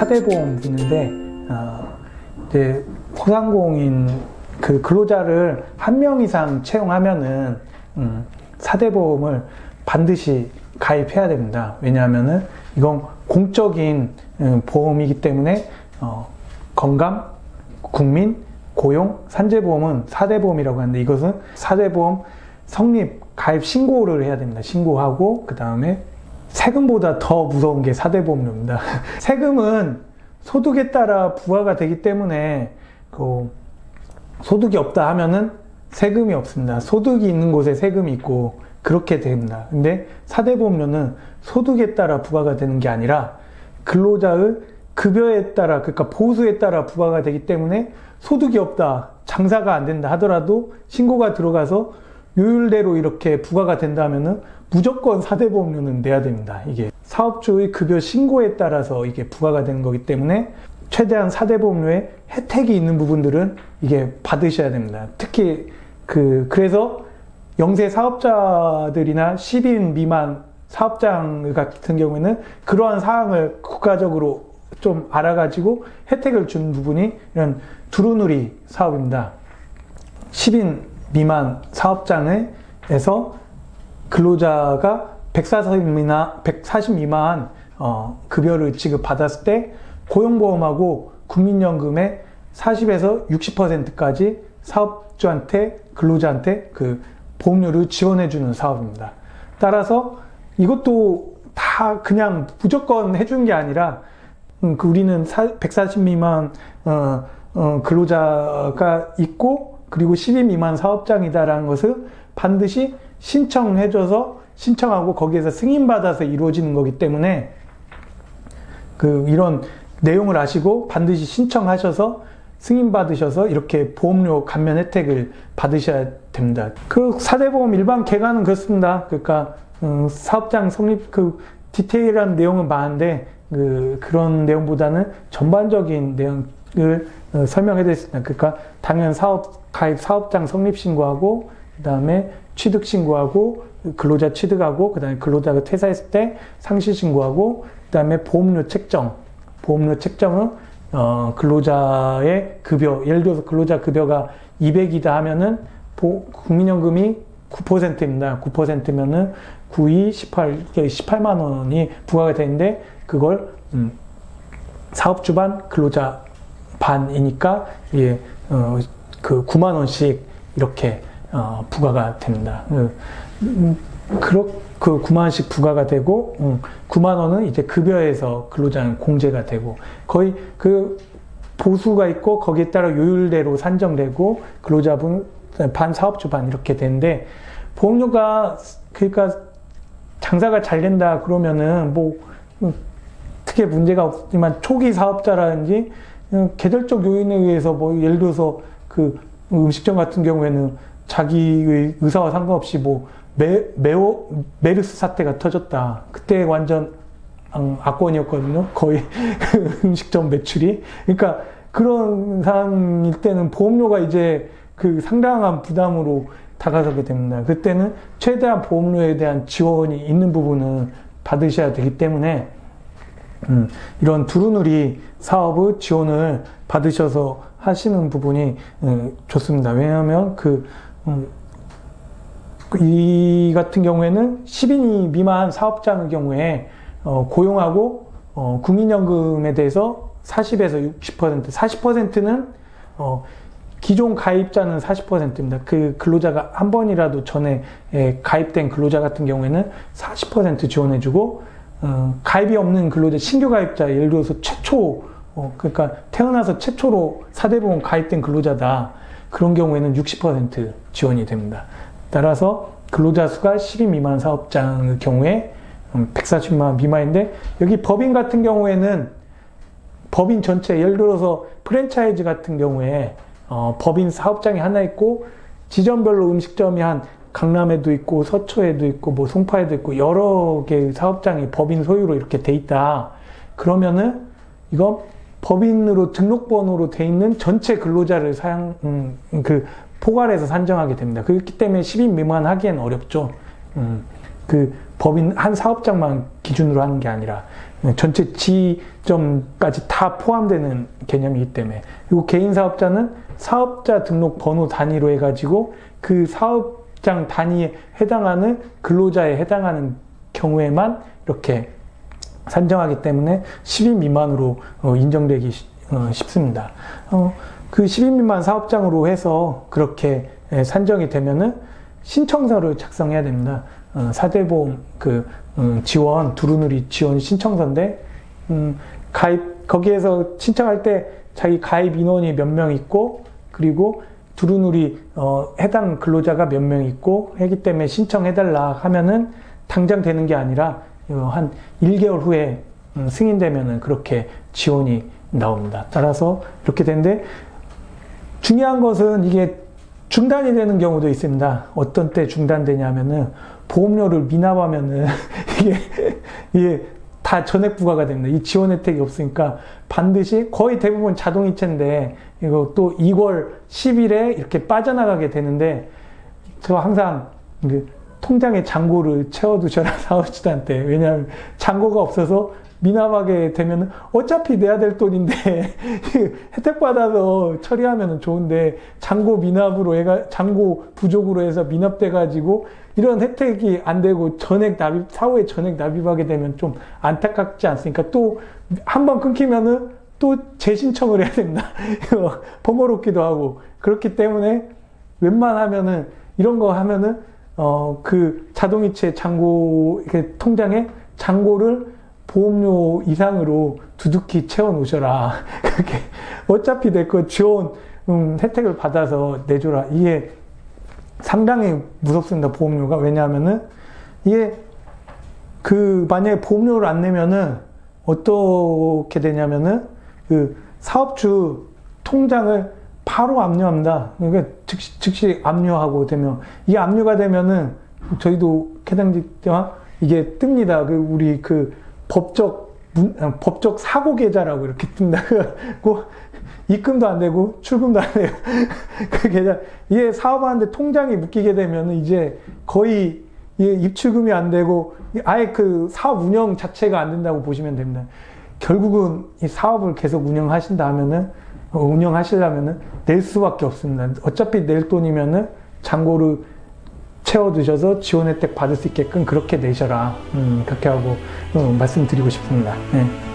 4대 보험 있는데, 이제 소상공인 그 근로자를 1명 이상 채용하면은 4대 보험을 반드시 가입해야 됩니다. 왜냐하면은 이건 공적인 보험이기 때문에 건강, 국민, 고용, 산재보험은 4대 보험이라고 하는데, 이것은 4대 보험 성립, 가입 신고를 해야 됩니다. 신고하고 그 다음에 세금보다 더 무서운 게 4대 보험료입니다. 세금은 소득에 따라 부과가 되기 때문에 소득이 없다 하면은 세금이 없습니다. 소득이 있는 곳에 세금이 있고 그렇게 됩니다. 근데 4대 보험료는 소득에 따라 부과가 되는 게 아니라 근로자의 급여에 따라, 그러니까 보수에 따라 부과가 되기 때문에 소득이 없다, 장사가 안 된다 하더라도 신고가 들어가서 요율대로 이렇게 부과가 된다면은 무조건 4대 보험료는 내야 됩니다. 이게 사업주의 급여 신고에 따라서 이게 부과가 되는 거기 때문에 최대한 4대 보험료에 혜택이 있는 부분들은 이게 받으셔야 됩니다. 특히 그래서 영세 사업자들이나 10인 미만 사업장 같은 경우에는 그러한 사항을 국가적으로 좀 알아가지고 혜택을 준 부분이 이런 두루누리 사업입니다. 10인 미만 사업장에서 근로자가 140 미만 급여를 지급받았을 때 고용보험하고 국민연금의 40에서 60%까지 사업주한테, 근로자한테 그 보험료를 지원해주는 사업입니다. 따라서 이것도 다 그냥 무조건 해준 게 아니라 우리는 140 미만 근로자가 있고 그리고 10인 미만 사업장이다라는 것을 반드시 신청하고 거기에서 승인받아서 이루어지는 거기 때문에 이런 내용을 아시고 반드시 신청하셔서 승인받으셔서 이렇게 보험료 감면 혜택을 받으셔야 됩니다. 4대 보험 일반 개가는 그렇습니다. 그러니까 사업장 성립 디테일한 내용은 많은데 그런 내용보다는 전반적인 내용을 설명해 드렸습니다. 그러니까 당연 가입 사업장 성립 신고하고 그 다음에 취득 신고하고 근로자 취득하고 그 다음에 근로자가 퇴사했을 때 상시 신고하고 그 다음에 보험료 책정은 근로자의 급여, 예를 들어서 근로자 급여가 200이다 하면은 국민연금이 9%입니다. 9%면은 92, 18만 원이 부과가 되는데 그걸 사업주 반, 근로자 반이니까 예, 9만 원씩 이렇게 부과가 됩니다. 그 9만 원씩 부과가 되고 9만 원은 이제 급여에서 근로자는 공제가 되고 거의 보수가 있고 거기에 따라 요율대로 산정되고 근로자분 반, 사업주 반 이렇게 되는데 보험료가 그러니까 장사가 잘 된다 그러면은 크게 문제가 없지만 초기 사업자라든지 계절적 요인에 의해서 예를 들어서 음식점 같은 경우에는 자기의 의사와 상관없이 메르스 사태가 터졌다. 그때 완전 악권이었거든요. 거의 음식점 매출이. 그러니까 그런 상황일 때는 보험료가 이제 상당한 부담으로 다가서게 됩니다. 그때는 최대한 보험료에 대한 지원이 있는 부분은 받으셔야 되기 때문에 이런 두루누리 사업의 지원을 받으셔서 하시는 부분이 좋습니다. 왜냐하면 이 같은 경우에는 10인 미만 사업장의 경우에 고용하고 국민연금에 대해서 40에서 60%, 40%는 기존 가입자는 40%입니다. 근로자가 한 번이라도 전에 가입된 근로자 같은 경우에는 40% 지원해주고 가입이 없는 근로자, 신규 가입자, 예를 들어서 그러니까 태어나서 최초로 4대 보험 가입된 근로자다. 그런 경우에는 60% 지원이 됩니다. 따라서 근로자 수가 10인 미만 사업장의 경우에 140만 미만인데 여기 법인 같은 경우에는 법인 전체, 예를 들어서 프랜차이즈 같은 경우에 법인 사업장이 하나 있고 지점별로 음식점이 한 강남에도 있고 서초에도 있고 송파에도 있고 여러 개의 사업장이 법인 소유로 이렇게 돼 있다. 그러면은 이건 법인으로 등록번호로 돼 있는 전체 근로자를 포괄해서 산정하게 됩니다. 그렇기 때문에 10인 미만 하기엔 어렵죠. 법인 한 사업장만 기준으로 하는 게 아니라 전체 지점까지 다 포함되는 개념이기 때문에, 그리고 개인 사업자는 사업자 등록 번호 단위로 해가지고 그 사업장 단위에 해당하는 근로자에 해당하는 경우에만 이렇게 산정하기 때문에 10인 미만으로 인정되기 쉽습니다. 그 10인 미만 사업장으로 해서 그렇게 산정이 되면은 신청서를 작성해야 됩니다. 4대 보험 지원, 두루누리 지원 신청서인데, 거기에서 신청할 때 자기 가입 인원이 몇 명 있고, 그리고 두루누리 해당 근로자가 몇 명 있고 하기 때문에 신청해달라 하면은 당장 되는 게 아니라 한 1개월 후에 승인되면은 그렇게 지원이 나옵니다. 따라서 이렇게 되는데, 중요한 것은 이게 중단이 되는 경우도 있습니다. 어떤 때 중단되냐면은 보험료를 미납하면은 이게 다 전액 부과가 됩니다. 이 지원 혜택이 없으니까 반드시, 거의 대부분 자동이체인데 이거 또 2월 10일에 이렇게 빠져나가게 되는데, 저 항상 통장에 잔고를 채워두셔라, 사업주한테. 왜냐하면 잔고가 없어서 미납하게 되면 어차피 내야 될 돈인데 혜택 받아서 처리하면 좋은데 잔고 부족으로 해서 미납돼 가지고 이런 혜택이 안 되고 사후에 전액 납입하게 되면 좀 안타깝지 않습니까? 또 한 번 끊기면은 또 재신청을 해야 됩니다. 번거롭기도 하고. 그렇기 때문에 웬만하면은 이런 거 하면은 그 자동이체 잔고, 통장에 잔고를 보험료 이상으로 두둑히 채워 놓으셔라. 그렇게 어차피 내 거 지원 혜택을 받아서 내줘라. 이게 상당히 무섭습니다, 보험료가. 왜냐하면은 이게 만약에 보험료를 안 내면은 어떻게 되냐면은 사업주 통장을 바로 압류합니다. 그러니까 즉시 압류하고 되면, 이게 압류가 되면은 저희도 해당직 때와 이게 뜹니다. 우리 법적 사고 계좌라고 이렇게 뜬다. 그 입금도 안 되고 출금도 안 돼요. 그 계좌, 이게 사업하는데 통장이 묶이게 되면 이제 거의 입출금이 안 되고 아예 그 사업 운영 자체가 안 된다고 보시면 됩니다. 결국은 이 사업을 계속 운영하시려면은 낼 수밖에 없습니다. 어차피 낼 돈이면은 잔고를 채워두셔서 지원 혜택 받을 수 있게끔 그렇게 내셔라. 그렇게 하고 말씀드리고 싶습니다. 네.